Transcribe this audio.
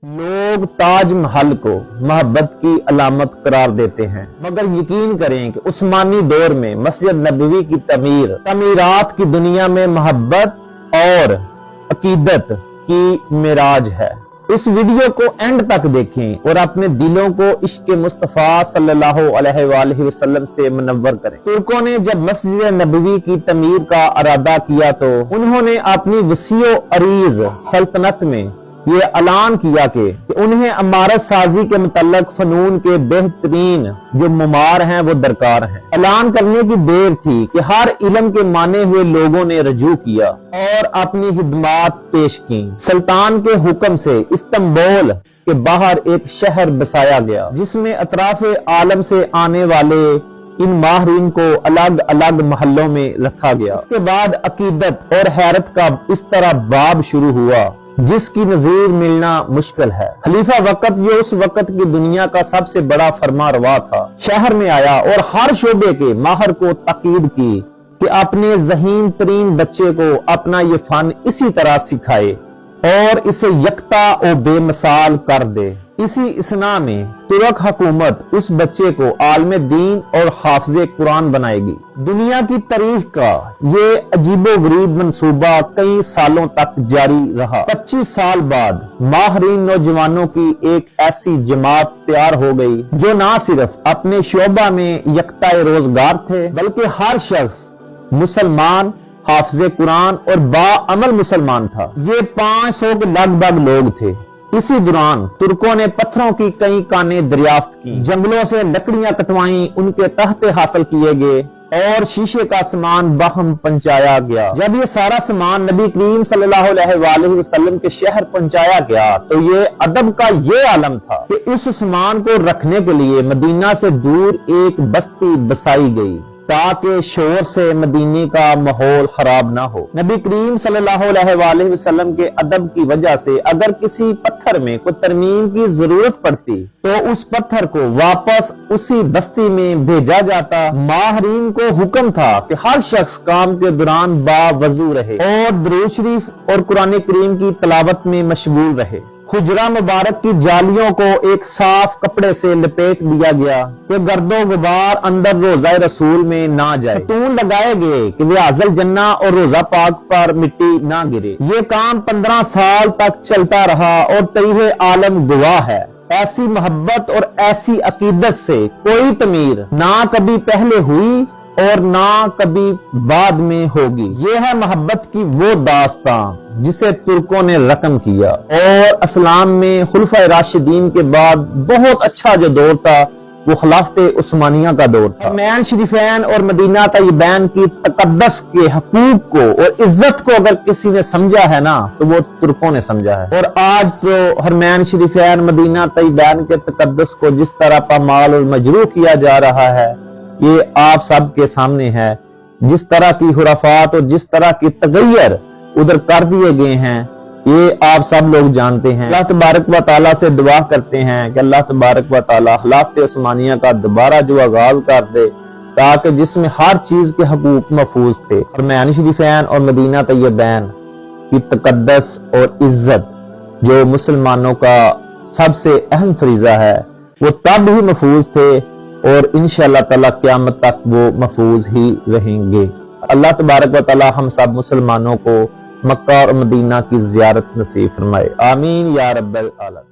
लोग ताज महल को मोहब्बत की अलामत करार देते हैं, मगर यकीन करें कि उस्मानी दौर में मस्जिद नबवी की तमीरात की दुनिया में मोहब्बत और अकीदत की मेराज है। इस वीडियो को एंड तक देखें और अपने दिलों को इश्क मुस्तफा सल्लल्लाहु अलैहि वसल्लम से मुनव्वर करें। तुर्कों ने जब मस्जिद नबवी की तमीर का इरादा किया तो उन्होंने अपनी वसीओ अरीज सल्तनत में ये ऐलान किया कि उन्हें इमारत साजी के मुतल्लक फनून के बेहतरीन जो मुमार हैं वो दरकार हैं। ऐलान करने की देर थी कि हर इल्म के माने हुए लोगों ने रजू किया और अपनी खिदमात पेश की। सुल्तान के हुक्म से इस्तांबुल के बाहर एक शहर बसाया गया, जिसमें अतराफ आलम से आने वाले इन माहरीन को अलग अलग महलों में रखा गया। इसके बाद अकीदत और हैरत का इस तरह बाब शुरू हुआ जिसकी नजीर मिलना मुश्किल है। खलीफा वक्त जो उस वक्त की दुनिया का सबसे बड़ा फरमारवा था, शहर में आया और हर शोबे के माहर को ताकीद की कि अपने ज़हीन तरीन बच्चे को अपना ये फन इसी तरह सिखाए और इसे यकता और बेमिसाल कर दे। इसी इसना में तुर्क हुकूमत उस बच्चे को आलम दीन और हाफिज़े कुरान बनाएगी। दुनिया की तारीख का ये अजीबोगरीब मंसूबा कई सालों तक जारी रहा। 25 साल बाद माहरीन नौजवानों की एक ऐसी जमात तैयार हो गई जो ना सिर्फ अपने शोबा में यकता रोजगार थे, बल्कि हर शख्स मुसलमान, हाफिज़े कुरान और बाअमल मुसलमान था। ये 500 के लगभग लोग थे। इसी दौरान तुर्कों ने पत्थरों की कई कानें दरियाफ्त की, जंगलों से लकड़ियां कटवाई, उनके तख्ते हासिल किए गए और शीशे का सामान बाहम पहुंचाया गया। जब ये सारा सामान नबी करीम सल्लल्लाहु अलैहि वसल्लम के शहर पहुंचाया गया तो ये अदब का ये आलम था कि इस सामान को रखने के लिए मदीना से दूर एक बस्ती बसाई गई ताकि शोर से मदीने का माहौल खराब ना हो। नबी करीम सल्लल्लाहु अलैहि वसल्लम के अदब की वजह से अगर किसी पत्थर में कोई तरमीम की जरूरत पड़ती तो उस पत्थर को वापस उसी बस्ती में भेजा जाता। माहरीन को हुक्म था कि हर शख्स काम के दौरान बावजू रहे और दुरूद शरीफ और कुरान करीम की तिलावत में मशगूल रहे। खुजरा मुबारक की जालियों को एक साफ कपड़े से लपेट दिया गया कि गर्दो गुबार अंदर रोजा रसूल में ना जाए। खतून लगाए गए कि वे आजल जन्ना और रोजा पाक पर मिट्टी ना गिरे। ये काम 15 साल तक चलता रहा और तरीहे आलम गवाह है। ऐसी मोहब्बत और ऐसी अकीदत से कोई तमीर ना कभी पहले हुई और ना कभी बाद में होगी। ये है मोहब्बत की वो दास्तां जिसे तुर्कों ने रकम किया और इस्लाम में खुलफाए राशिदीन के बाद बहुत अच्छा जो दौर था वो खिलाफते उस्मानिया का दौर था। हरमैन शरीफैन और मदीना तय्यबैन की तकद्दस के हकूक को और इज्जत को अगर किसी ने समझा है ना तो वो तुर्कों ने समझा है। और आज तो हरमैन शरीफैन मदीना तय्यबैन के तकद्दस को जिस तरह पामाल और मजरूह किया जा रहा है ये आप सब के सामने है। जिस तरह की खुराफात और जिस तरह की तगैयर उधर कर दिए गए हैं ये आप सब लोग जानते हैं। अल्लाह तबारक व तआला से दुआ करते हैं कि अल्लाह तबारक व तआला खिलाफत उस्मानिया का दोबारा जो आगाज कर दे ताकि जिसमें हर चीज के हकूक महफूज थे। हरमैन शरीफैन और मदीना तय्यबैन की तकद्दस और इज्जत जो मुसलमानों का सबसे अहम फरीजा है वो तब ही महफूज थे और इंशाअल्लाह ताला क़यामत तक वो महफूज ही रहेंगे। अल्लाह तबारक व तआला हम सब मुसलमानों को मक्का और मदीना की ज़ियारत नसीब फरमाए। आमीन या रब्बल आलमीन।